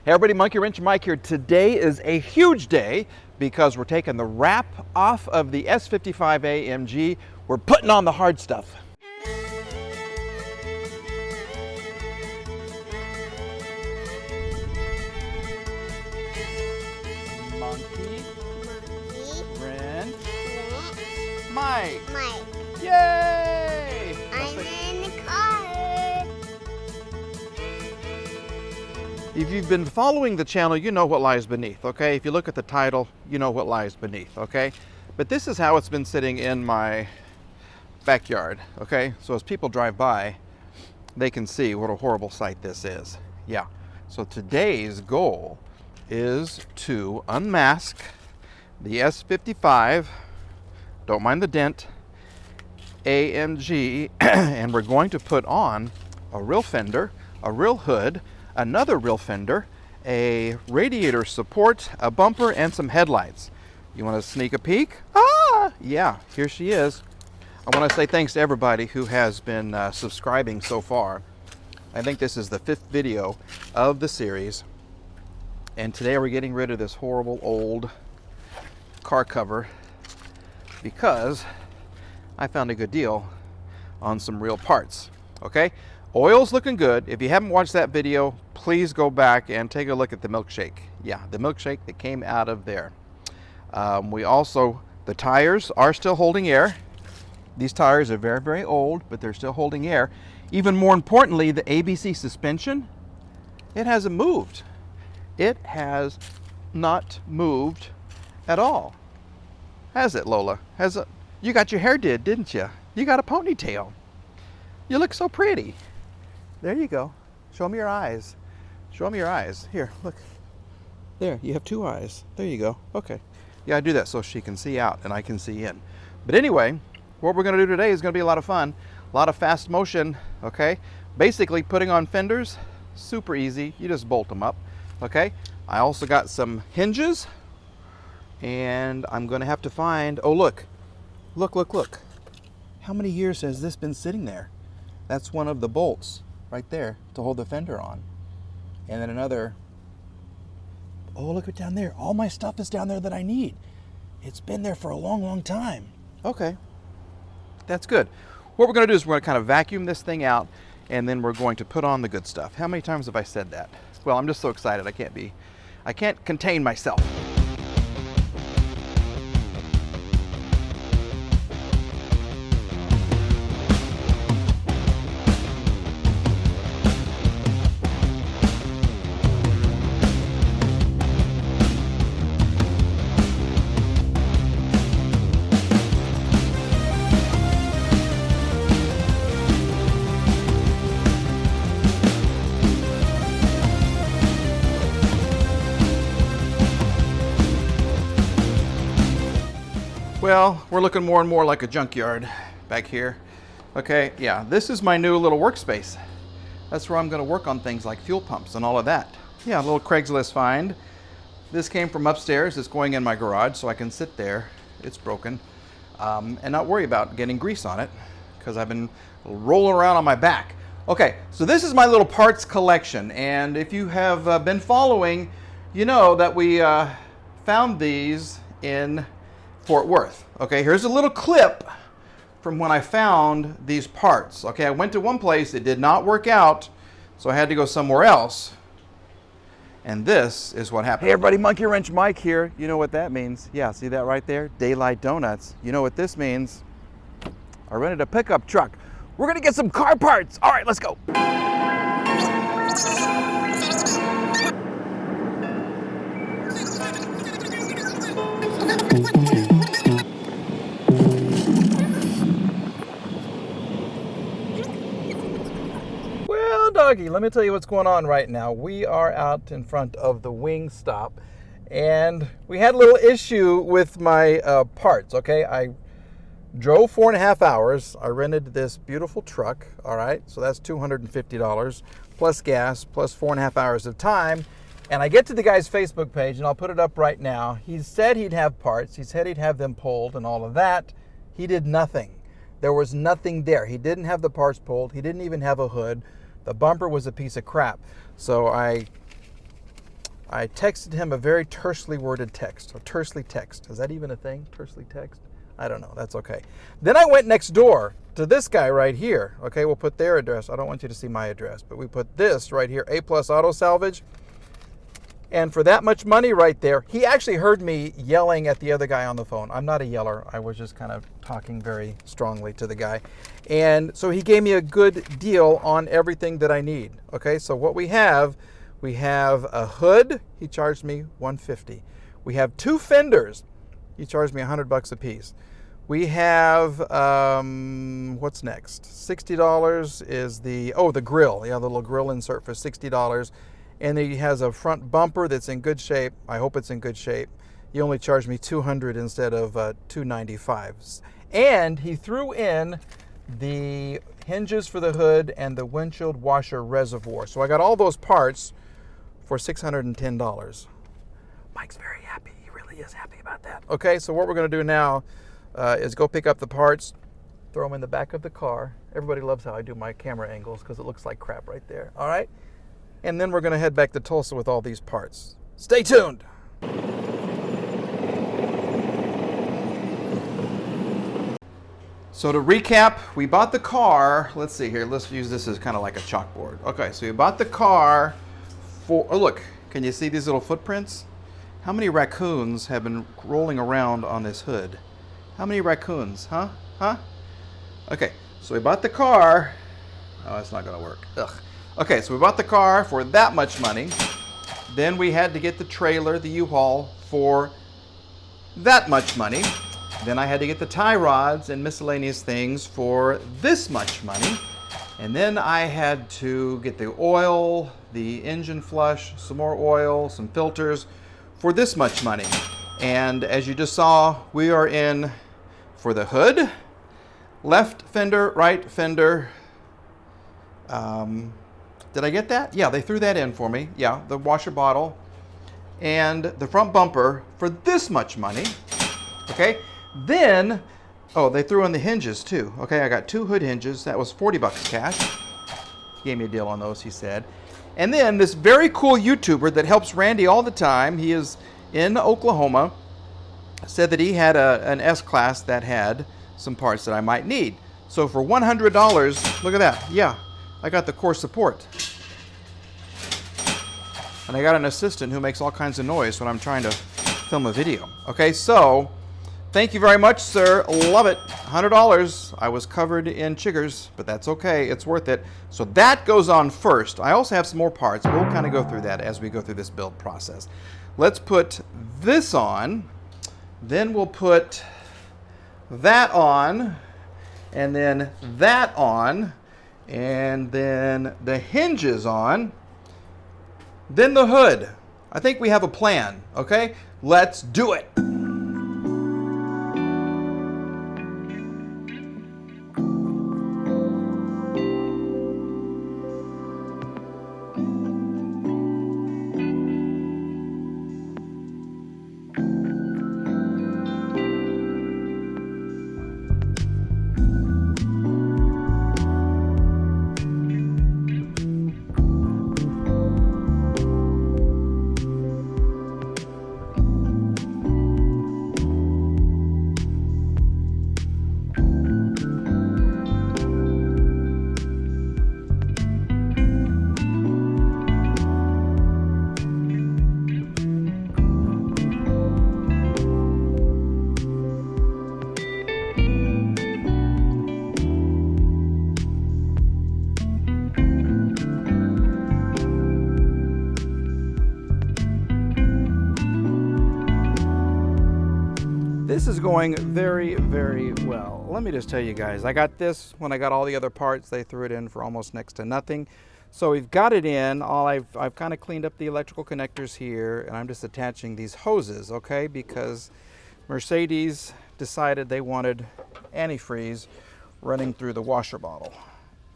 Hey everybody, Monkey Wrench Mike here. Today is a huge day because we're taking the wrap off of the S55AMG. We're putting on the hard stuff. Monkey Wrench Mike. Yay! I'm in the car. If you've been following the channel, you know what lies beneath, okay? If you look at the title, you know what lies beneath, okay? But this is how it's been sitting in my backyard, okay? So as people drive by, they can see what a horrible sight this is. Yeah. So today's goal is to unmask the S55, don't mind the dent, AMG, and we're going to put on a real fender, a real hood, another real fender, a radiator support, a bumper, and some headlights. You want to sneak a peek? Ah, yeah, here she is. I want to say thanks to everybody who has been subscribing so far. I think this is the 5th video of the series. And today we're getting rid of this horrible old car cover because I found a good deal on some real parts, okay? Oil's looking good. If you haven't watched that video, please go back and take a look at the milkshake. Yeah, the milkshake that came out of there. The tires are still holding air. These tires are very, very old, but they're still holding air. Even more importantly, the ABC suspension, it hasn't moved. It has not moved at all. Has it, Lola? You got your hair did, didn't you? You got a ponytail. You look so pretty. There you go. Show me your eyes. Show me your eyes. Here, look. There, you have 2 eyes. There you go. Okay. Yeah, I do that so she can see out and I can see in. But anyway, what we're going to do today is going to be a lot of fun. A lot of fast motion, okay? Basically, putting on fenders, super easy. You just bolt them up, okay? I also got some hinges, and I'm going to have to find... Oh, look. Look. How many years has this been sitting there? That's one of the bolts right there to hold the fender on. And then another, oh, look at down there. All my stuff is down there that I need. It's been there for a long, long time. Okay, that's good. What we're gonna do is we're gonna kind of vacuum this thing out and then we're going to put on the good stuff. How many times have I said that? Well, I'm just so excited. I can't contain myself. Well, we're looking more and more like a junkyard back here. Okay, yeah, this is my new little workspace. That's where I'm gonna work on things like fuel pumps and all of that. Yeah, a little Craigslist find. This came from upstairs. It's going in my garage so I can sit there. It's broken. And not worry about getting grease on it because I've been rolling around on my back. Okay, so this is my little parts collection. And if you have been following, you know that we found these in Fort Worth. Okay, here's a little clip from when I found these parts. Okay, I went to one place, it did not work out, so I had to go somewhere else. And this is what happened. Hey everybody, Monkey Wrench Mike here. You know what that means. Yeah, see that right there? Daylight Donuts. You know what this means. I rented a pickup truck. We're gonna get some car parts. All right, let's go. Doggy, let me tell you what's going on right now. We are out in front of the wing stop and we had a little issue with my parts. Okay, I drove 4.5 hours. I rented this beautiful truck. All right, so that's $250 plus gas plus 4.5 hours of time. And I get to the guy's Facebook page and I'll put it up right now. He said he'd have parts. He said he'd have them pulled and all of that. He did nothing. There was nothing there. He didn't have the parts pulled. He didn't even have a hood. The bumper was a piece of crap. So I I texted him a very tersely worded text, a tersely text. Is that even a thing, tersely text? I don't know, that's okay. Then I went next door to this guy right here. Okay, we'll put their address. I don't want you to see my address, but we put this right here, A+ Auto Salvage. And for that much money right there, he actually heard me yelling at the other guy on the phone. I'm not a yeller. I was just kind of talking very strongly to the guy. And so he gave me a good deal on everything that I need. Okay, so what we have a hood. He charged me $150. We have 2 fenders. He charged me $100 a piece. We have, what's next? $60 is the grill. Yeah, the little grill insert for $60. And he has a front bumper that's in good shape. I hope it's in good shape. He only charged me $200 instead of $295. And he threw in the hinges for the hood and the windshield washer reservoir. So I got all those parts for $610. Mike's very happy. He really is happy about that. Okay, so what we're going to do now is go pick up the parts, throw them in the back of the car. Everybody loves how I do my camera angles because it looks like crap right there. All right? And then we're going to head back to Tulsa with all these parts. Stay tuned. So to recap, we bought the car. Let's see here. Let's use this as kind of like a chalkboard. Okay, so we bought the car for, oh look, can you see these little footprints? How many raccoons have been rolling around on this hood? How many raccoons, huh? Okay, so we bought the car. Oh, it's not going to work. Ugh. Okay, so we bought the car for that much money. Then we had to get the trailer, the U-Haul, for that much money. Then I had to get the tie rods and miscellaneous things for this much money. And then I had to get the oil, the engine flush, some more oil, some filters for this much money. And as you just saw, we are in for the hood, left fender, right fender. Did I get that? Yeah, they threw that in for me. Yeah, the washer bottle and the front bumper for this much money. Okay, then, oh, they threw in the hinges too. Okay, I got 2 hood hinges. That was $40 cash. He gave me a deal on those, he said. And then this very cool YouTuber that helps Randy all the time, he is in Oklahoma, said that he had an S-Class that had some parts that I might need. So for $100, look at that. Yeah. I got the core support. And I got an assistant who makes all kinds of noise when I'm trying to film a video. Okay, so thank you very much, sir. Love it. $100. I was covered in chiggers, but that's okay. It's worth it. So that goes on first. I also have some more parts. We'll kind of go through that as we go through this build process. Let's put this on. Then we'll put that on. And then that on. And then the hinges on, then the hood. I think we have a plan, okay? Let's do it. This is going very, very well. Let me just tell you guys, I got this when I got all the other parts. They threw it in for almost next to nothing. So we've got it in. I've kind of cleaned up the electrical connectors here, and I'm just attaching these hoses, okay? Because Mercedes decided they wanted antifreeze running through the washer bottle,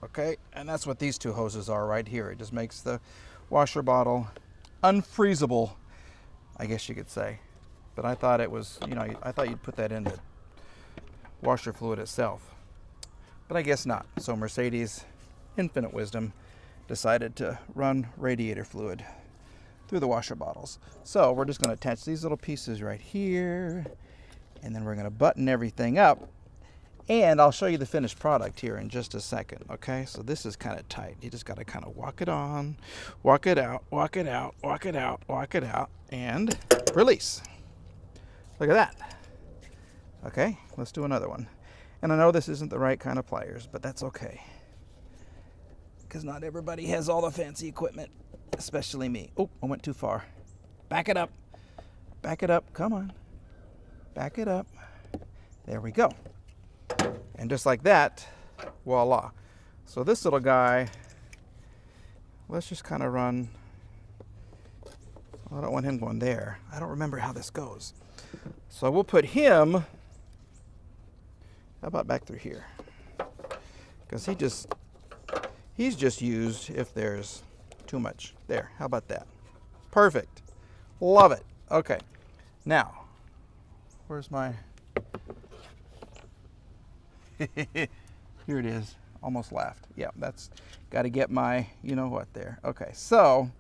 okay? And that's what these 2 hoses are right here. It just makes the washer bottle unfreezable, I guess you could say. But I thought it was, you know, I thought you'd put that in the washer fluid itself. But I guess not. So Mercedes, infinite wisdom, decided to run radiator fluid through the washer bottles. So we're just going to attach these little pieces right here, and then we're going to button everything up. And I'll show you the finished product here in just a second, okay? So this is kind of tight. You just got to kind of walk it on, walk it out, walk it out, walk it out, walk it out, and release. Look at that. Okay, let's do another one. And I know this isn't the right kind of pliers, but that's okay, because not everybody has all the fancy equipment, especially me. Oh, I went too far. Back it up. Back it up. Come on. Back it up. There we go. And just like that, voila. So this little guy, let's just kind of run. I don't want him going there. I don't remember how this goes. So we'll put him, how about back through here? Because he's just used if there's too much. There, how about that? Perfect. Love it. Okay. Now, where's my... Here it is. Almost laughed. Yeah, that's got to get my you know what there. Okay, so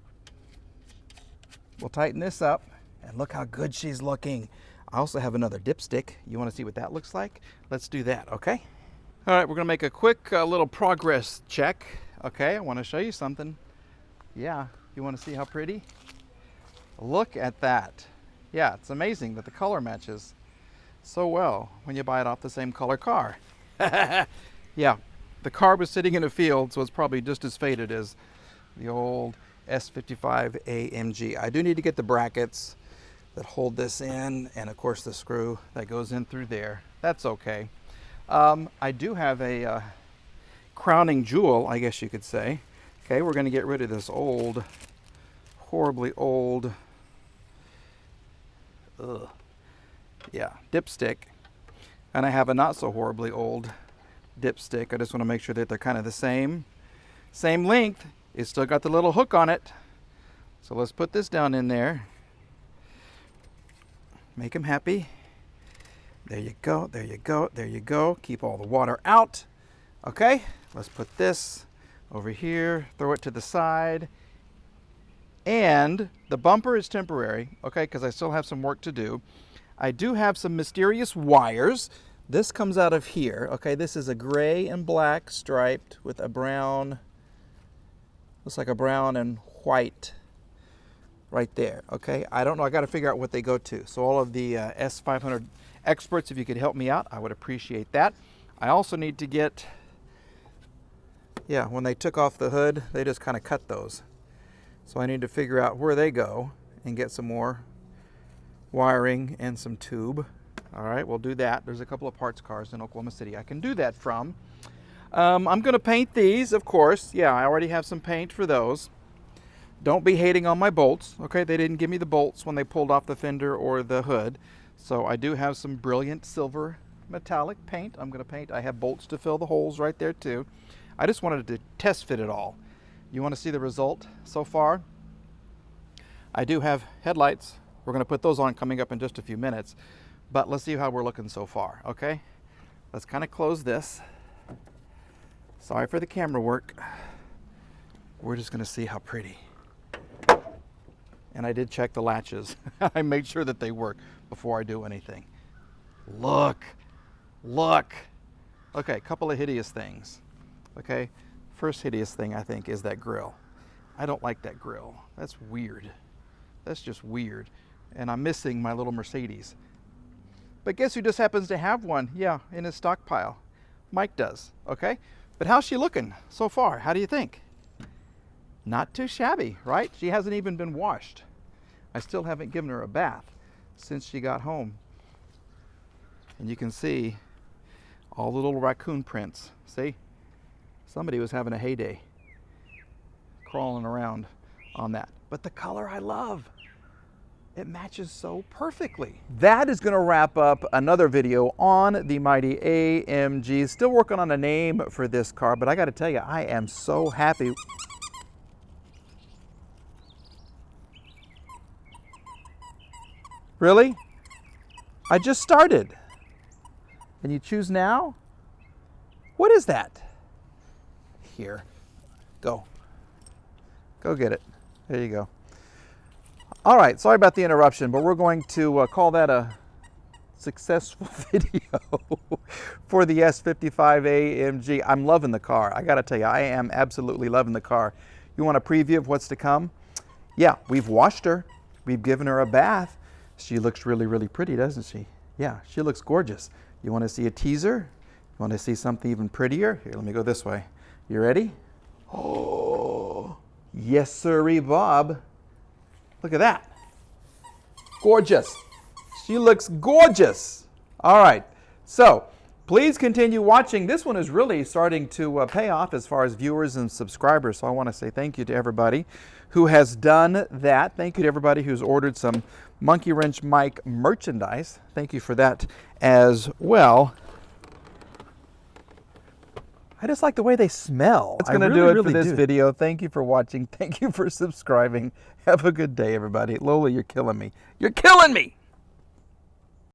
we'll tighten this up, and look how good she's looking. I also have another dipstick. You want to see what that looks like? Let's do that, okay? All right, we're going to make a quick little progress check. Okay, I want to show you something. Yeah, you want to see how pretty? Look at that. Yeah, it's amazing that the color matches so well when you buy it off the same color car. Yeah, the car was sitting in a field, so it's probably just as faded as the old S55AMG. I do need to get the brackets that hold this in, and of course the screw that goes in through there. That's okay. I do have a crowning jewel, I guess you could say. Okay, we're going to get rid of this old, horribly old, dipstick. And I have a not so horribly old dipstick. I just want to make sure that they're kind of the same length. It's still got the little hook on it. So let's put this down in there. Make them happy. There you go, there you go, there you go. Keep all the water out. Okay, let's put this over here, throw it to the side. And the bumper is temporary, okay, because I still have some work to do. I do have some mysterious wires. This comes out of here, okay? This is a gray and black striped with a brown, looks like a brown and white right there, okay? I don't know, I got to figure out what they go to. So all of the S500 experts, if you could help me out, I would appreciate that. I also need to get, yeah, when they took off the hood, they just kind of cut those. So I need to figure out where they go and get some more wiring and some tube. All right, we'll do that. There's a couple of parts cars in Oklahoma City I can do that from. I'm going to paint these, of course. Yeah, I already have some paint for those. Don't be hating on my bolts, okay? They didn't give me the bolts when they pulled off the fender or the hood. So I do have some brilliant silver metallic paint I'm going to paint. I have bolts to fill the holes right there too. I just wanted to test fit it all. You want to see the result so far? I do have headlights. We're going to put those on coming up in just a few minutes. But let's see how we're looking so far, okay? Let's kind of close this. Sorry for the camera work. We're just going to see how pretty. And I did check the latches. I made sure that they work before I do anything. Look. Look. Okay, a couple of hideous things. Okay, first hideous thing I think is that grill. I don't like that grill. That's weird. That's just weird. And I'm missing my little Mercedes. But guess who just happens to have one? Yeah, in his stockpile. Mike does, okay? But how's she looking so far? How do you think? Not too shabby, right? She hasn't even been washed. I still haven't given her a bath since she got home. And you can see all the little raccoon prints. See? Somebody was having a heyday crawling around on that. But the color I love. It matches so perfectly. That is going to wrap up another video on the mighty AMG. Still working on a name for this car, but I got to tell you, I am so happy. Really? I just started. And you choose now? What is that? Here. Go. Go get it. There you go. All right, sorry about the interruption, but we're going to call that a successful video for the S55AMG. I'm loving the car. I got to tell you, I am absolutely loving the car. You want a preview of what's to come? Yeah, we've washed her. We've given her a bath. She looks really, really pretty, doesn't she? Yeah, she looks gorgeous. You want to see a teaser? You want to see something even prettier? Here, let me go this way. You ready? Oh, yes, sirree, Bob. Look at that. Gorgeous. She looks gorgeous. All right, so please continue watching. This one is really starting to pay off as far as viewers and subscribers, so I want to say thank you to everybody who has done that. Thank you to everybody who's ordered some Monkey Wrench Mike merchandise. Thank you for that as well. I just like the way they smell. That's going to do it for this video. Thank you for watching. Thank you for subscribing. Have a good day, everybody. Lola, you're killing me. You're killing me!